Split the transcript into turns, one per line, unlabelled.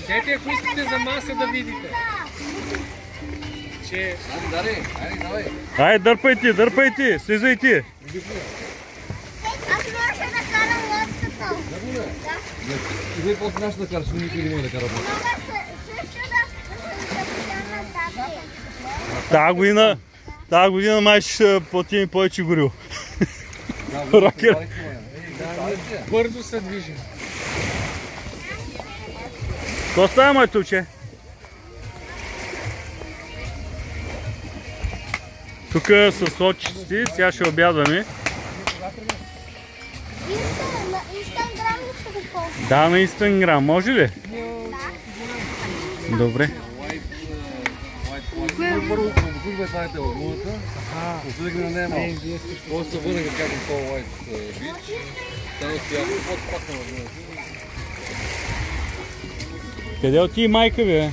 Дете, ако искате за маса да видите. Че...
Ай, дърпай ти, слизай ти.
Аз можеше да карам лодката. Да.
Вие после нашата караш, никой не може да кара.
Мога също да
Тази година май ще платим повече гориво. Рокер.
Бързо се движим.
Какво става, моето уче? Тук са сочици, сега ще обядваме.
Инстаграм ли ще го ползвам?
Да, на Инстаграм, може ли? Добре.
Първо, тук бе знаете от луната, осъдих на нея малко. После се върнах да кажем по-White Beach. Там стояха, под пак на луната.
Къде отиде майка, бе?